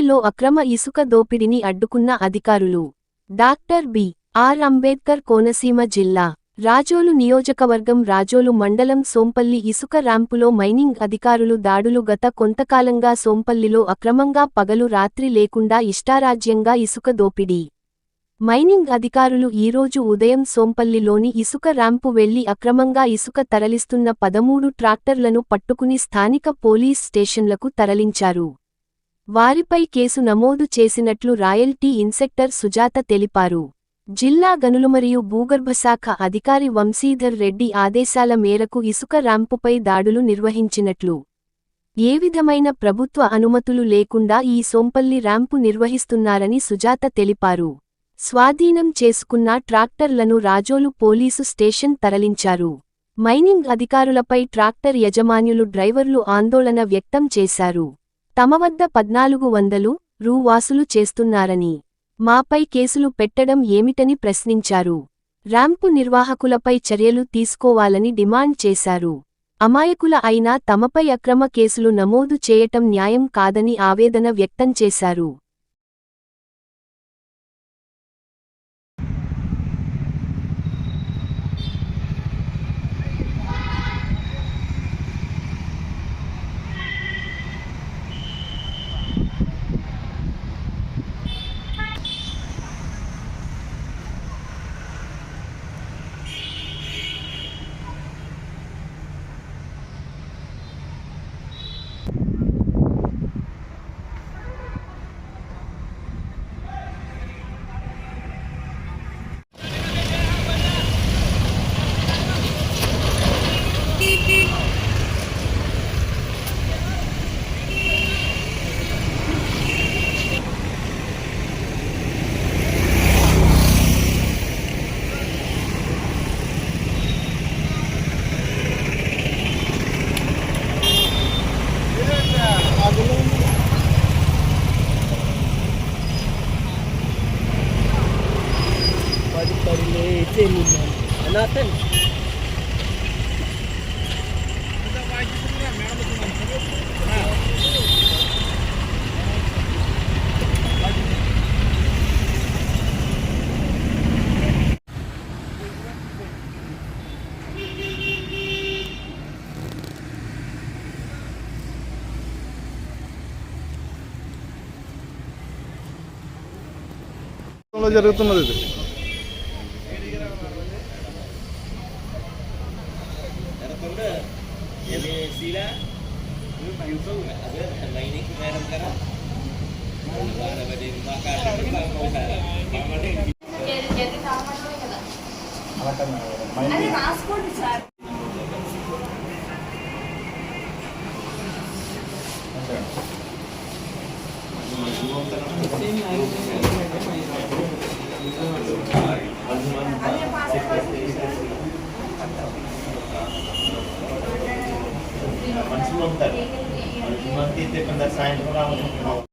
సోంపల్లిలో అక్రమ ఇసుక దోపిడీని అడ్డుకున్న అధికారులు. Doctor B.R.. అంబేద్కర్ కోనసీమ జిల్లా రాజోలు నియోజకవర్గం రాజోలు మండలం సోంపల్లి ఇసుక ర్యాంపులో మైనింగ్ అధికారులు దాడులు. గత కొంతకాలంగా సోంపల్లిలో అక్రమంగా పగలు రాత్రి లేకుండా ఇష్టారాజ్యంగా ఇసుక దోపిడీ. మైనింగ్ అధికారులు ఈరోజు ఉదయం సోంపల్లిలోని ఇసుక ర్యాంపు వెళ్లి అక్రమంగా ఇసుక తరలిస్తున్న 13 ట్రాక్టర్లను పట్టుకుని స్థానిక పోలీస్ స్టేషన్లకు తరలించారు. వారిపై కేసు నమోదు చేసినట్లు రాయల్టీ ఇన్స్పెక్టర్ సుజాత తెలిపారు. జిల్లా గనులు మరియు భూగర్భశాఖ అధికారి వంశీధర్ రెడ్డి ఆదేశాల మేరకు ఇసుక ర్యాంపుపై దాడులు నిర్వహించినట్లు, ఏ విధమైన ప్రభుత్వ అనుమతులు లేకుండా ఈ సోంపల్లి ర్యాంపు నిర్వహిస్తున్నారని సుజాత తెలిపారు. స్వాధీనం చేసుకున్న ట్రాక్టర్లను రాజోలు పోలీసు స్టేషన్ తరలించారు. మైనింగ్ అధికారులపై ట్రాక్టర్ యజమానులు డ్రైవర్లు ఆందోళన వ్యక్తం చేశారు. తమ వద్ద 1400 రూ. వసూలు చేస్తున్నారని, మాపై కేసులు పెట్టడం ఏమిటని ప్రశ్నించారు. ర్యాంపు నిర్వాహకులపై చర్యలు తీసుకోవాలని డిమాండ్ చేశారు. అమాయకుల అయినా తమపై అక్రమ కేసులు నమోదు చేయటం న్యాయం కాదని ఆవేదన వ్యక్తం చేశారు. Natin. జరుగుతున్నది ఇది. మనుషులు ఉంటారు, మంది సాయంత్రం రావచ్చు.